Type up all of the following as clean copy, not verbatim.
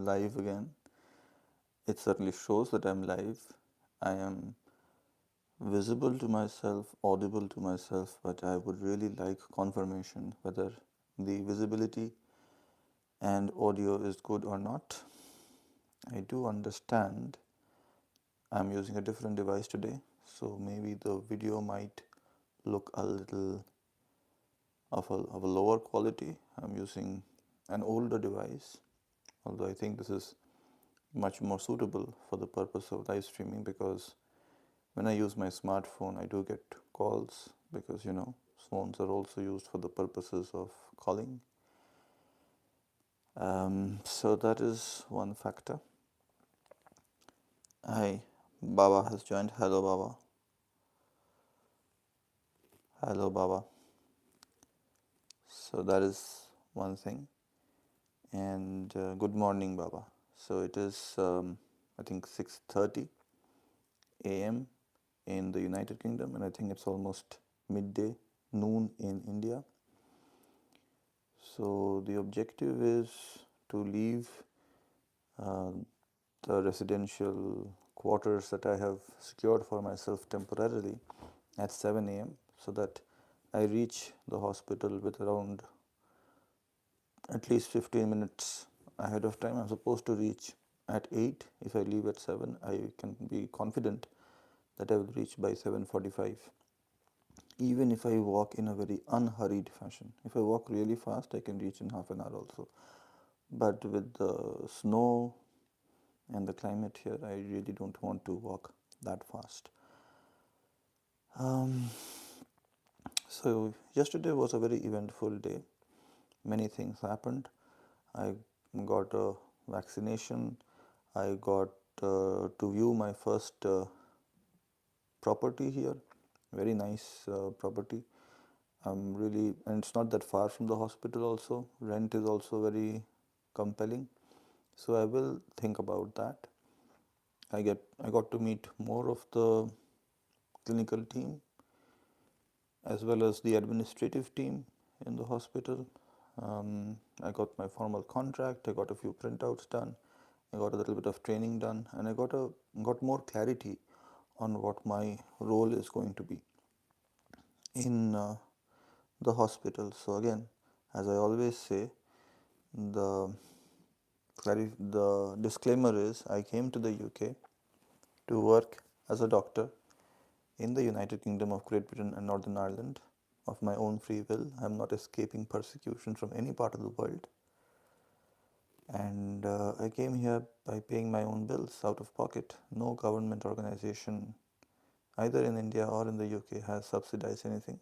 live again. It certainly shows that I'm live. I am visible to myself, audible to myself, but I would really like confirmation whether the visibility and audio is good or not. I do understand I'm using a different device today, so maybe the video might look a little of a lower quality. I'm using an older device, although I think this is much more suitable for the purpose of live streaming, because when I use my smartphone, I do get calls, because phones are also used for the purposes of calling. So that is one factor. Hi, Baba has joined. Hello, Baba. Hello, Baba. So that is one thing. And good morning, Baba. So it is, I think, 6:30 a.m. in the United Kingdom, and I think it's almost midday, noon in India. So the objective is to leave uh, the residential quarters that I have secured for myself temporarily at 7 a.m. so that I reach the hospital with around at least 15 minutes ahead of time. I'm supposed to reach at 8. If I leave at 7, I can be confident that I will reach by 7:45. Even if I walk in a very unhurried fashion. If I walk really fast, I can reach in half an hour also. But with the snow and the climate here, I really don't want to walk that fast. So yesterday was a very eventful day. Many things happened. I got a vaccination. I got to view my first property here. Very nice property. I'm really, and it's not that far from the hospital also. Rent is also very compelling. So I will think about that. I got to meet more of the clinical team as well as the administrative team in the hospital. I got my formal contract. I got a few printouts done. I got a little bit of training done, and I got more clarity on what my role is going to be in the hospital. So again, as I always say, the the disclaimer is I came to the UK to work as a doctor in the United Kingdom of Great Britain and Northern Ireland of my own free will. I'm not escaping persecution from any part of the world. And I came here by paying my own bills out of pocket. No government organization, either in India or in the UK, has subsidized anything.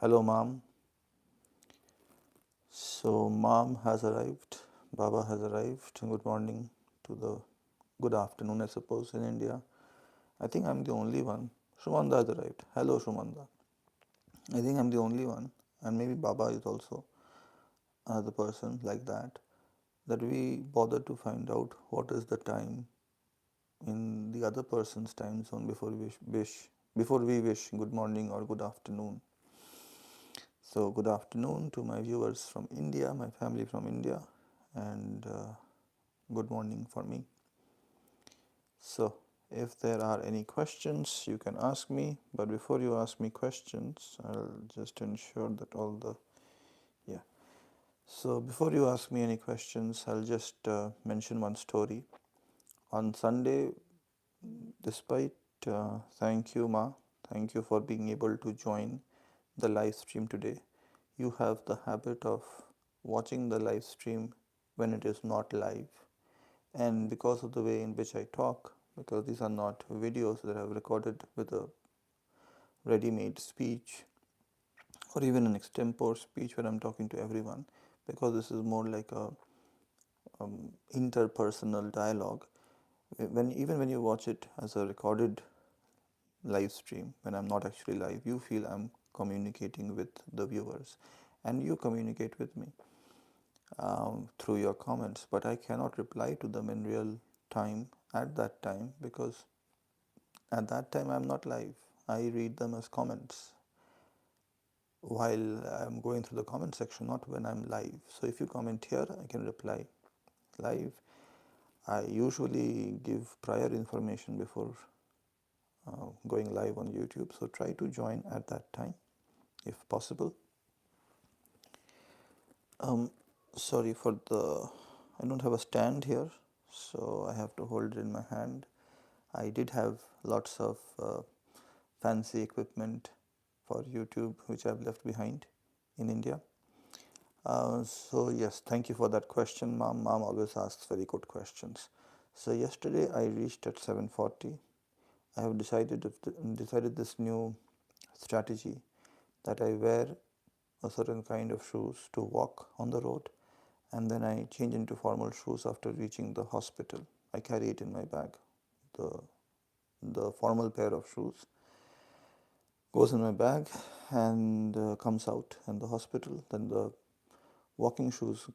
Hello, Mom. So, Mom has arrived. Baba has arrived. Good morning to the good afternoon, I suppose, in India. I think I'm the only one. Shumanda has arrived. Hello, Shumanda. I think I'm the only one, and maybe Baba is also the person like that we bother to find out what is the time in the other person's time zone before we wish good morning or good afternoon. So good afternoon to my viewers from India, my family from India, and good morning for me. So if there are any questions, you can ask me, but before you ask me questions, I'll just ensure that all the yeah. So before you ask me any questions, I'll just mention one story. On Sunday, despite thank you, Ma, thank you for being able to join the live stream today. You have the habit of watching the live stream when it is not live, and because of the way in which I talk, because these are not videos that I've recorded with a ready-made speech or even an extempore speech where I'm talking to everyone, because this is more like a interpersonal dialogue. Even when you watch it as a recorded live stream, when I'm not actually live, you feel I'm communicating with the viewers, and you communicate with me through your comments, but I cannot reply to them in real time at that time, because at that time I'm not live. I read them as comments while I'm going through the comment section, not when I'm live. So if you comment here, I can reply live. I usually give prior information before going live on YouTube, so try to join at that time if possible. Sorry for I don't have a stand here, so I have to hold it in my hand. I did have lots of fancy equipment for YouTube which I've left behind in India. So yes, thank you for that question, Mom. Mom always asks very good questions. So yesterday I reached at 7:40. I have decided this new strategy that I wear a certain kind of shoes to walk on the road, and then I change into formal shoes after reaching the hospital. I carry it in my bag. The formal pair of shoes goes in my bag and comes out in the hospital. Then the walking shoes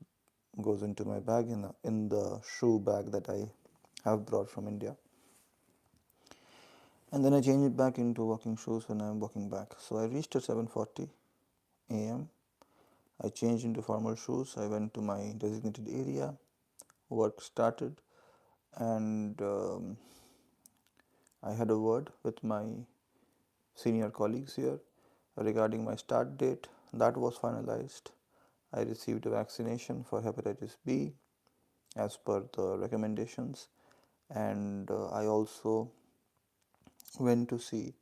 goes into my bag in the shoe bag that I have brought from India. And then I change it back into walking shoes when I'm walking back. So I reached at 7:40 a.m. I changed into formal shoes. I went to my designated area. Work started, and I had a word with my senior colleagues here regarding my start date. That was finalized. I received a vaccination for hepatitis B as per the recommendations, and I also went to see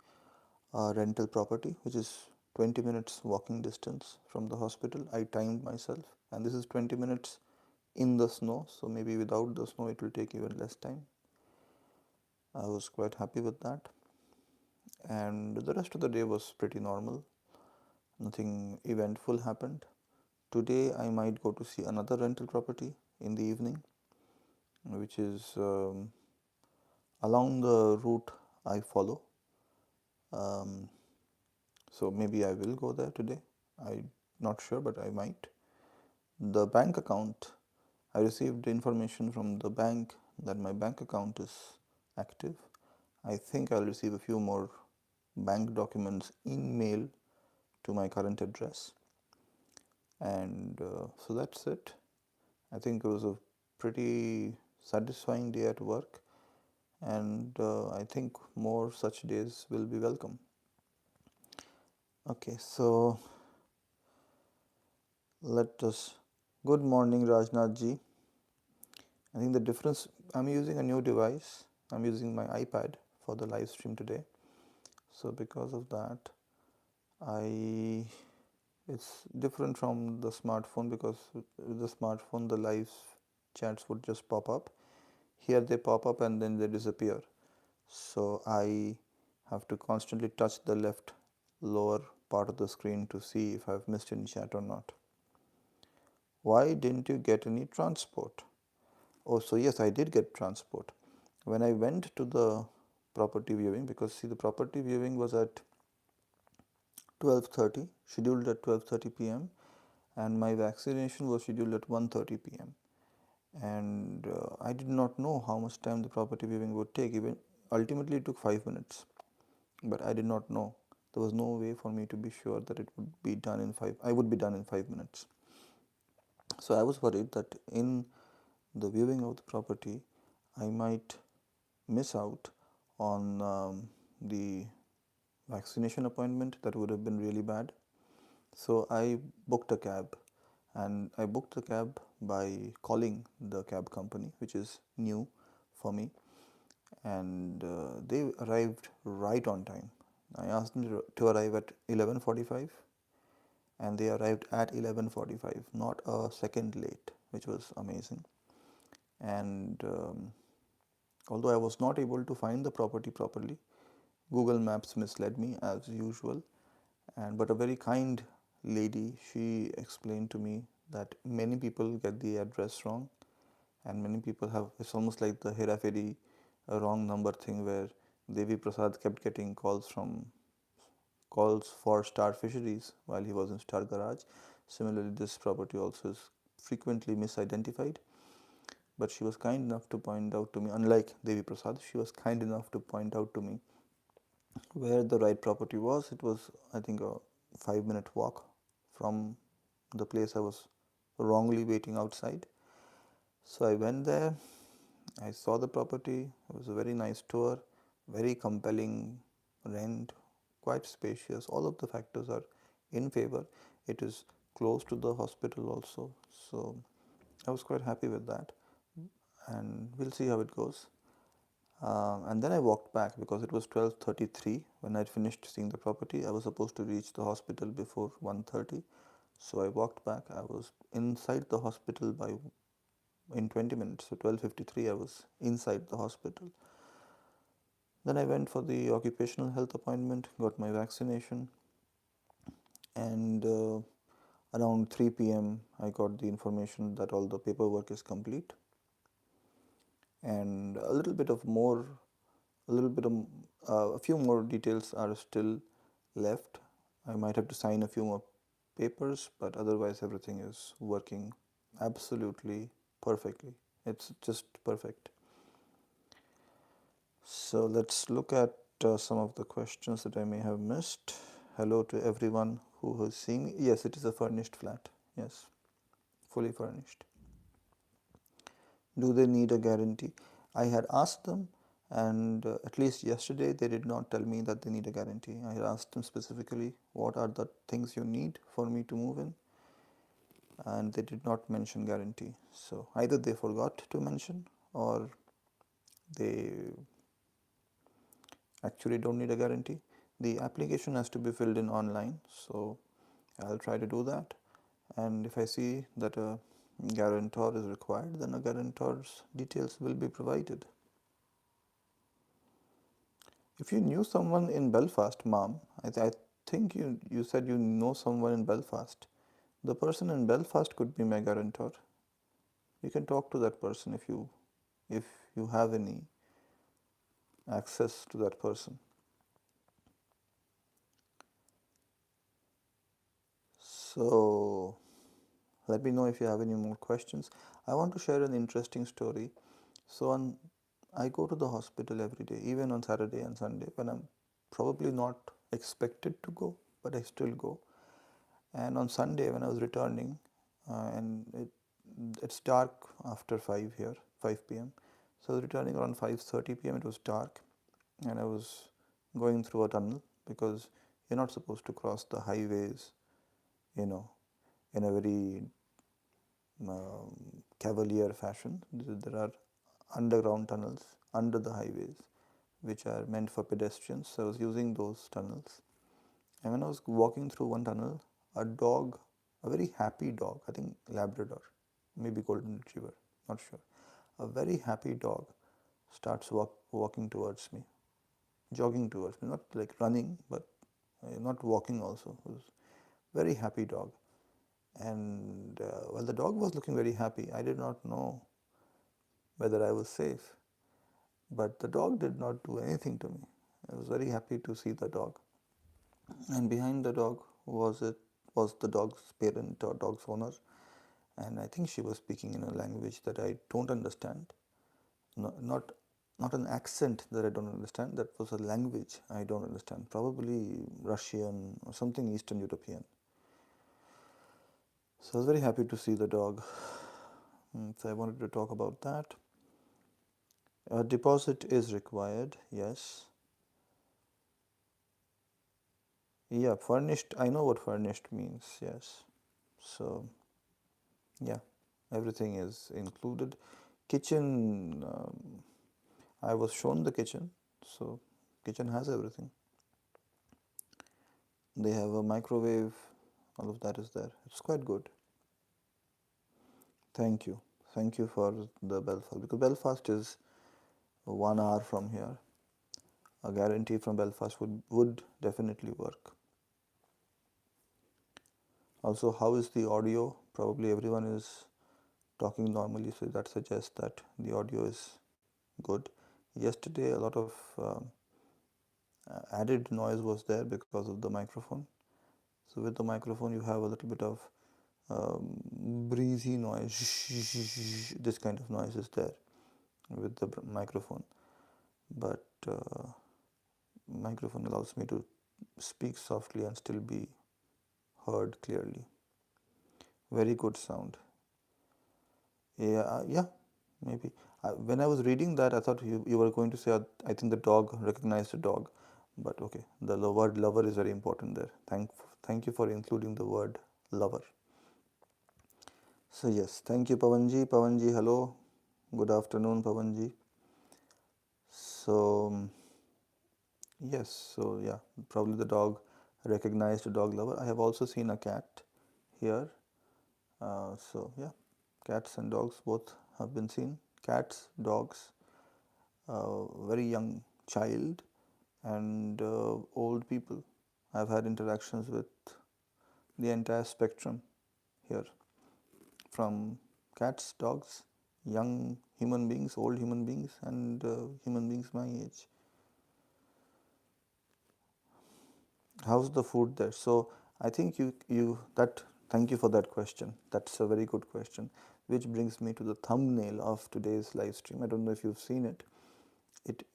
a rental property which is 20 minutes walking distance from the hospital. I timed myself, and this is 20 minutes in the snow, so maybe without the snow it will take even less time. I was quite happy with that, and the rest of the day was pretty normal. Nothing eventful happened. Today I might go to see another rental property in the evening, which is along the route I follow. So maybe I will go there today. I'm not sure, but I might. The bank account, I received information from the bank that my bank account is active. I think I'll receive a few more bank documents in mail to my current address. And so that's it. I think it was a pretty satisfying day at work, and I think more such days will be welcome. Okay, so let us. Good morning, Rajnath ji. I think the difference, I'm using a new device. I'm using my iPad for the live stream today. So because of that, it's different from the smartphone, because with the smartphone the live chats would just pop up. Here they pop up and then they disappear. So I have to constantly touch the left lower part of the screen to see if I've missed any chat or not. Why didn't you get any transport? Oh, so yes, I did get transport. When I went to the property viewing, because see, the property viewing was at 12:30, scheduled at 12:30 p.m., and my vaccination was scheduled at 1:30 p.m. And I did not know how much time the property viewing would take. Even ultimately it took 5 minutes, but I did not know. There was no way for me to be sure that it would be done in 5 I would be done in 5 minutes. So I was worried that in the viewing of the property I might miss out on the vaccination appointment. That would have been really bad. So I booked a cab, and I booked the cab by calling the cab company, which is new for me, and they arrived right on time. I asked them to arrive at 11:45, and they arrived at 11:45, not a second late, which was amazing. And although I was not able to find the property properly, Google Maps misled me as usual. But a very kind lady, she explained to me that many people get the address wrong, and many people have, it's almost like the Hera Fairy wrong number thing, where Devi Prasad kept getting calls for Star Fisheries while he was in Star Garage. Similarly, this property also is frequently misidentified. But she was kind enough to point out to me, unlike Devi Prasad, she was kind enough to point out to me where the right property was. It was, I think, a 5-minute walk from the place I was wrongly waiting outside. So I went there, I saw the property. It was a very nice tour, very compelling rent, quite spacious. All of the factors are in favor. It is close to the hospital also. So I was quite happy with that. And we'll see how it goes. And then I walked back because it was 12:33 when I finished seeing the property. I was supposed to reach the hospital before 1:30, so I walked back. I was inside the hospital by in 20 minutes. So 12:53 I was inside the hospital. Then I went for the occupational health appointment, got my vaccination, and around 3 p.m. I got the information that all the paperwork is complete, and a few more details are still left. I might have to sign a few more papers, but otherwise everything is working absolutely perfectly. It's just perfect. So let's look at some of the questions that I may have missed. Hello to everyone who has seen me. Yes, it is a furnished flat. Yes, fully furnished. Do they need a guarantee? I had asked them, and at least yesterday they did not tell me that they need a guarantee. I had asked them specifically what are the things you need for me to move in, and they did not mention guarantee. So either they forgot to mention or they actually don't need a guarantee. The application has to be filled in online, so I'll try to do that. And if I see that a guarantor is required, then a guarantor's details will be provided. If you knew someone in Belfast, Mom, I think you said you know someone in Belfast. The person in Belfast could be my guarantor. You can talk to that person if you have any access to that person. So let me know if you have any more questions. I want to share an interesting story. So I go to the hospital every day, even on Saturday and Sunday when I'm probably not expected to go, but I still go. And on Sunday when I was returning, it's dark after 5 here, 5 p.m. So I was returning around 5:30 p.m. It was dark, and I was going through a tunnel because you're not supposed to cross the highways, you know, in a very cavalier fashion. There are underground tunnels under the highways which are meant for pedestrians. So I was using those tunnels. And when I was walking through one tunnel, a dog, a very happy dog, I think Labrador, maybe Golden Retriever, not sure. A very happy dog starts walking towards me, jogging towards me, not like running, but not walking also. It was a very happy dog. And while the dog was looking very happy, I did not know whether I was safe. But the dog did not do anything to me. I was very happy to see the dog. And behind the dog was the dog's parent or dog's owner. And I think she was speaking in a language that I don't understand. Not not an accent that I don't understand. That was a language I don't understand. Probably Russian or something Eastern European. So I was very happy to see the dog. So I wanted to talk about that. A deposit is required, yes. Yeah, furnished, I know what furnished means, yes. So, yeah, everything is included. Kitchen, I was shown the kitchen, so kitchen has everything. They have a microwave, all of that is there. It's quite good. Thank you. Thank you for the Belfast, because Belfast is 1 hour from here. A guarantee from Belfast would definitely work. Also, how is the audio? Probably everyone is talking normally, so that suggests that the audio is good. Yesterday, a lot of added noise was there because of the microphone. So with the microphone, you have a little bit of breezy noise. This kind of noise is there with the microphone, but microphone allows me to speak softly and still be heard clearly. Very good sound. Yeah, maybe. When I was reading that, I thought you were going to say, I think the dog recognized the dog. But okay, the word lover is very important there. Thank you for including the word lover. So, yes, thank you, Pavanji. Pavanji, hello. Good afternoon, Pavanji. So, yes, so yeah, probably the dog recognized a dog lover. I have also seen a cat here. So, yeah, cats and dogs both have been seen. Cats, dogs, very young child, and old people. I've had interactions with the entire spectrum here, from cats, dogs, young human beings, old human beings, and human beings my age. How's the food there? So I think you that thank you for that question. That's a very good question, which brings me to the thumbnail of today's live stream. I don't know if you've seen it.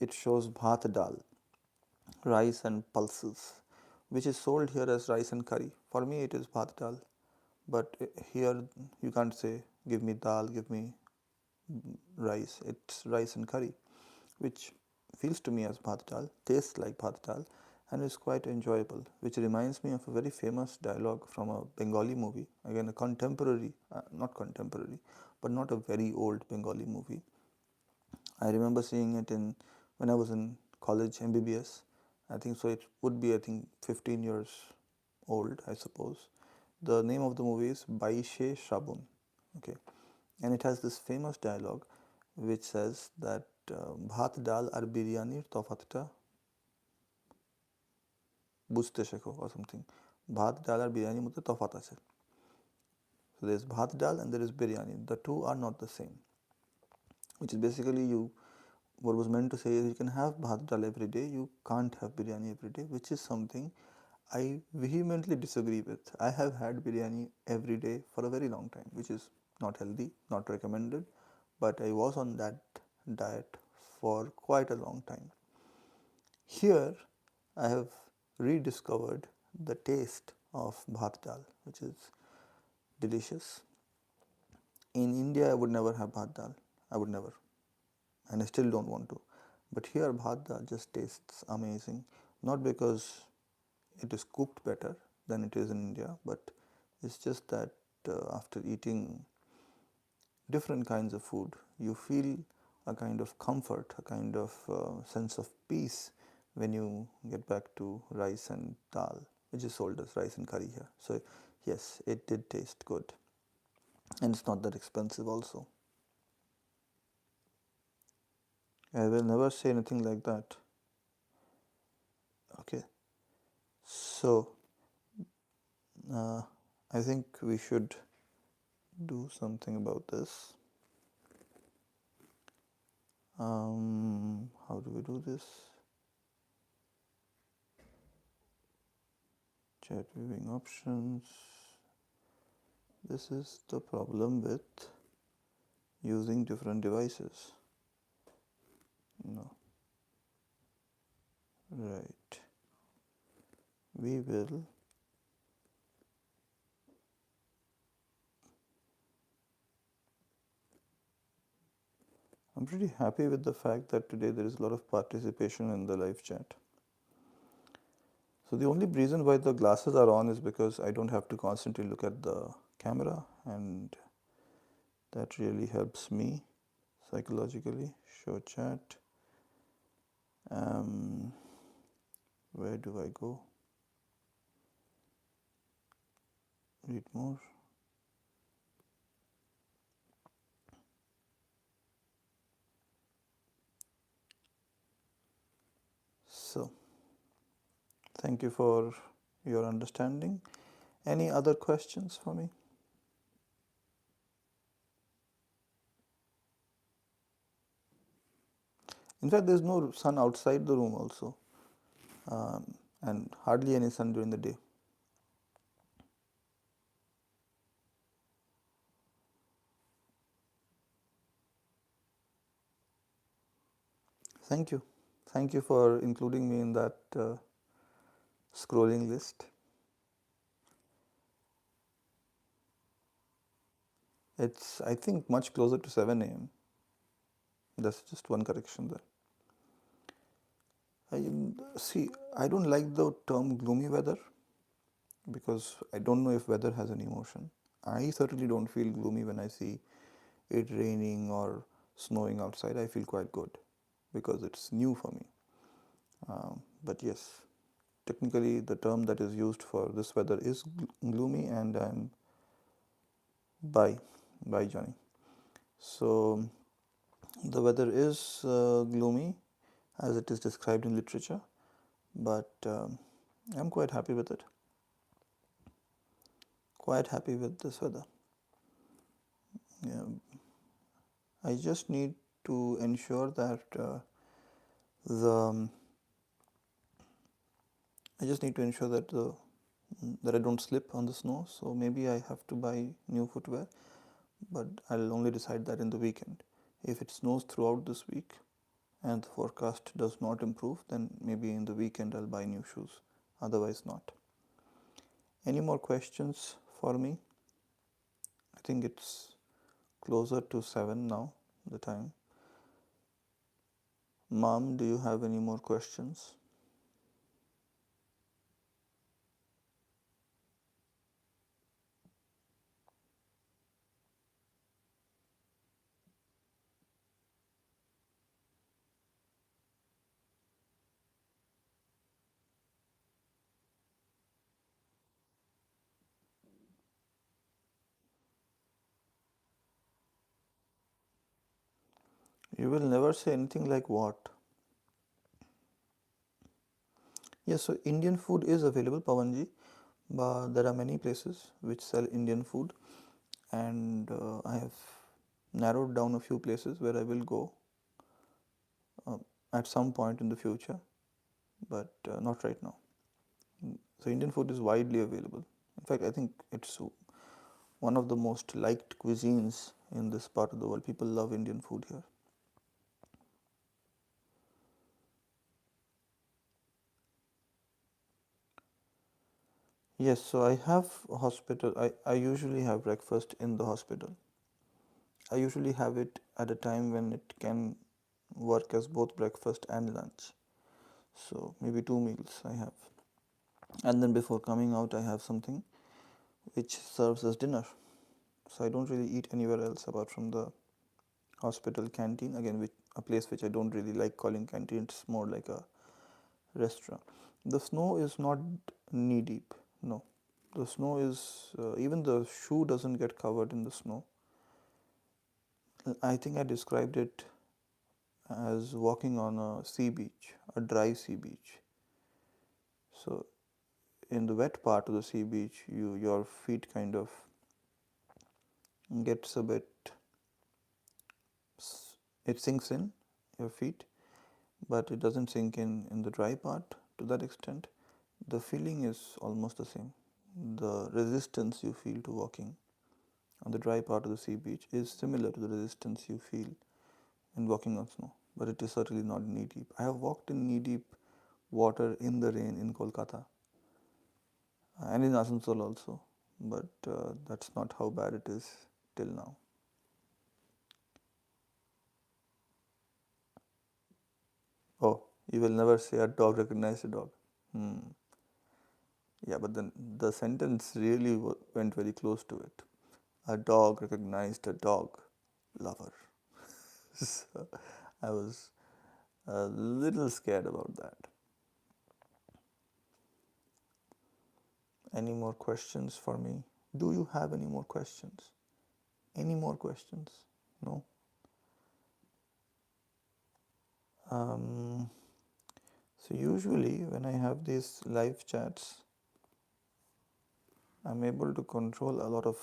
It shows bhat dal, rice and pulses, which is sold here as rice and curry. For me, it is bhat dal, but here you can't say give me dal, give me rice. It's rice and curry, which feels to me as bhat dal, tastes like bhat dal, and is quite enjoyable. Which reminds me of a very famous dialogue from a Bengali movie. Again, a contemporary, not contemporary, but not a very old Bengali movie. I remember seeing it in when I was in college, MBBS. I think so. It would be, I think, 15 years old, I suppose. The name of the movie is Baishe Shabun. Okay, and it has this famous dialogue which says that bhat dal আর বিরিয়ানির তফাতটা বুঝতে শেখো or something. ভাত ডাল আর বিরিয়ানির মধ্যে তফাৎ আছে. So there is bhat dal and there is biryani. The two are not the same. Which is basically what was meant to say is you can have bhat dal every day, you can't have biryani every day, which is something I vehemently disagree with. I have had biryani every day for a very long time, which is not healthy, not recommended, but I was on that diet for quite a long time. Here, I have rediscovered the taste of bhat dal, which is delicious. In India, I would never have bhat dal. I would never, and I still don't want to. But here, bhat dal just tastes amazing. Not because it is cooked better than it is in India, but it's just that after eating different kinds of food, you feel a kind of comfort, a kind of sense of peace when you get back to rice and dal, which is sold as rice and curry here. So, yes, it did taste good, and it's not that expensive also. I will never say anything like that. Okay, so I think we should do something about this. How do we do this? Chat viewing options. This is the problem with using different devices. No. Right. We will I'm pretty happy with the fact that today there is a lot of participation in the live chat. So the only reason why the glasses are on is because I don't have to constantly look at the camera, and that really helps me psychologically. Show chat. Where do I go? Read more. So, thank you for your understanding. Any other questions for me? In fact, there's no sun outside the room also, and hardly any sun during the day. Thank you. Thank you for including me in that scrolling list. It's, I think, much closer to 7 a.m. That's just one correction there. See, I don't like the term gloomy weather because I don't know if weather has an emotion. I certainly don't feel gloomy when I see it raining or snowing outside. I feel quite good because it's new for me. But yes, technically, the term that is used for this weather is gloomy, and I'm by Johnny. So the weather is gloomy as it is described in literature, but I'm quite happy with it. Quite happy with this weather. Yeah, I just need to ensure that the I just need to ensure that I don't slip on the snow. So maybe I have to buy new footwear, but I'll only decide that in the weekend. If it snows throughout this week and the forecast does not improve, then maybe in the weekend I'll buy new shoes. Otherwise, not. Any more questions for me? I think it's closer to 7 now, the time. Mom, do you have any more questions? You will never say anything like what? Yes, so Indian food is available, Pawanji, but there are many places which sell Indian food, and I have narrowed down a few places where I will go uh, at some point in the future, but not right now. So Indian food is widely available. In fact, I think it's one of the most liked cuisines in this part of the world. People love Indian food here. Yes, so I have a hospital. I usually have breakfast in the hospital. I usually have it at a time when it can work as both breakfast and lunch. So maybe two meals I have. And then before coming out, I have something which serves as dinner. So I don't really eat anywhere else apart from the hospital canteen. Again, a place which I don't really like calling canteen. It's more like a restaurant. The snow is not knee deep. No, the snow is even the shoe doesn't get covered in the snow. I think I described it as walking on a sea beach, a dry sea beach. So in the wet part of the sea beach, your feet kind of gets a bit, it sinks in your feet, but it doesn't sink in the dry part to that extent. The feeling is almost the same. The resistance you feel to walking on the dry part of the sea beach is similar to the resistance you feel in walking on snow, but it is certainly not knee deep. I have walked in knee deep water in the rain in Kolkata and in Asansol also, but that's not how bad it is till now. Oh, you will never say a dog recognized a dog. Hmm. Yeah, but then the sentence really went very close to it. A dog recognized a dog lover. So I was a little scared about that. Any more questions for me? Do you have any more questions? Any more questions? No? Um, so usually when I have these live chats, I'm able to control a lot of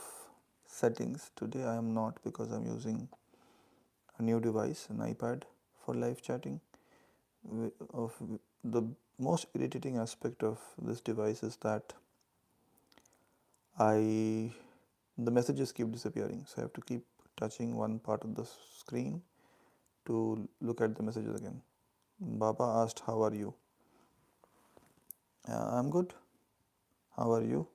settings. Today I am not because I'm using a new device, an iPad, for live chatting. Of the most irritating aspect of this device is that the messages keep disappearing, so I have to keep touching one part of the screen to look at the messages again. Baba asked, "How are you?" I'm good. How are you?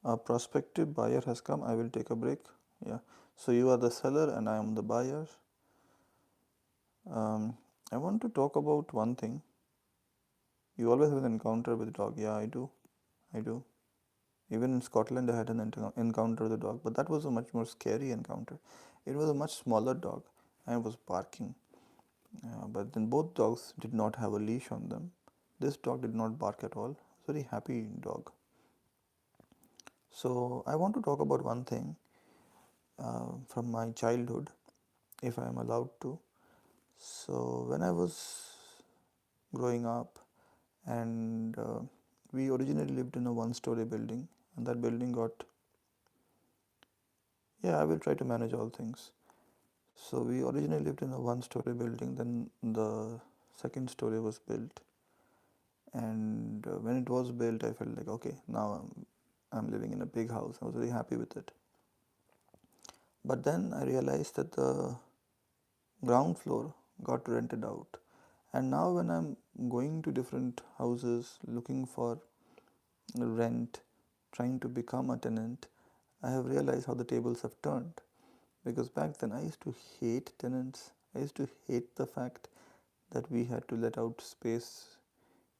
A prospective buyer has come. I will take a break. Yeah. So you are the seller and I am the buyer. I want to talk about one thing. You always have an encounter with a dog. Yeah, I do. I do. Even in Scotland, I had an encounter with a dog, but that was a much more scary encounter. It was a much smaller dog and was barking. But then both dogs did not have a leash on them. This dog did not bark at all. Very happy dog. So I want to talk about one thing from my childhood, if I am allowed to. So when I was growing up, and we originally lived in a one-story building, and that building got, yeah, I will try to manage all things. So we originally lived in a one-story building, then the second story was built, and when it was built, I felt like, okay, now I'm living in a big house. I was very happy with it. But then I realized that the ground floor got rented out, and now when I'm going to different houses looking for rent, trying to become a tenant, I have realized how the tables have turned. Because back then I used to hate tenants. I used to hate the fact that we had to let out space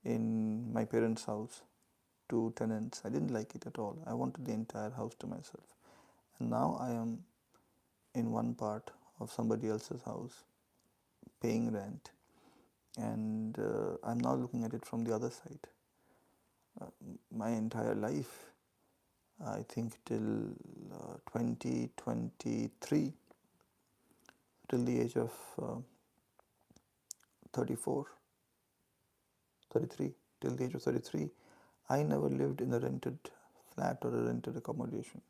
in my parents' house to tenants. I didn't like it at all. I wanted the entire house to myself. And now I am in one part of somebody else's house paying rent, and I'm now looking at it from the other side. My entire life, I think till 2023, till the age of 34, 33, till the age of 33, I never lived in a rented flat or a rented accommodation.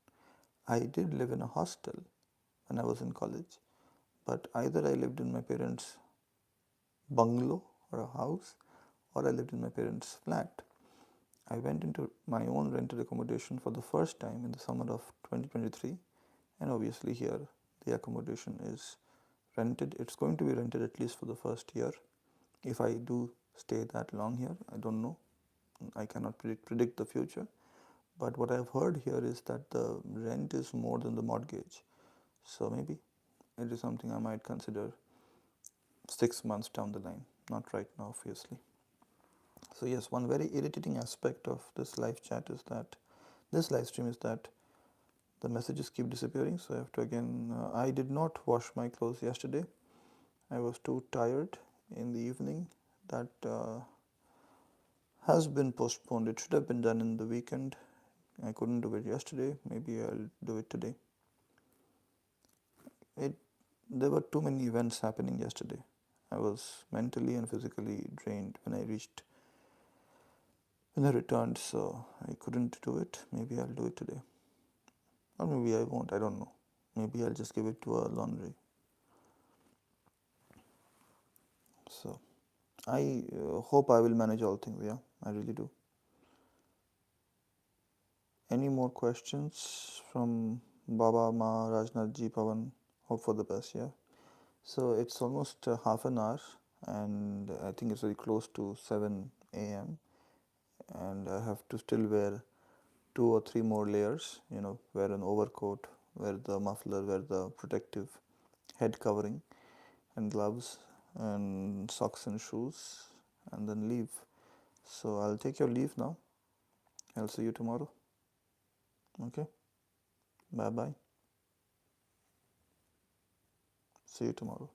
I did live in a hostel when I was in college, but either I lived in my parents' bungalow or a house, or I lived in my parents' flat. I went into my own rented accommodation for the first time in the summer of 2023, and obviously here the accommodation is rented. It's going to be rented at least for the first year. If I do stay that long here, I don't know. I cannot predict the future. But what I've heard here is that the rent is more than the mortgage. So maybe it is something I might consider 6 months down the line. Not right now, obviously. So yes, one very irritating aspect of this live chat is that this live stream is that the messages keep disappearing. So I have to again, I did not wash my clothes yesterday. I was too tired in the evening. That has been postponed. It should have been done in the weekend. I couldn't do it yesterday. Maybe I'll do it today. There were too many events happening yesterday. I was mentally and physically drained when I returned, so I couldn't do it. Maybe I'll do it today. Or maybe I won't, I don't know. Maybe I'll just give it to a laundry. So I hope I will manage all things, yeah, I really do. Any more questions from Baba, Ma, Rajnath Ji, Pavan? Hope for the best, yeah. So it's almost half an hour, and I think it's very close to 7 a.m. and I have to still wear 2 or 3 more layers, wear an overcoat, wear the muffler, wear the protective head covering and gloves and socks and shoes, and then leave. So I'll take your leave now. I'll see you tomorrow. Okay? Bye bye. See you tomorrow.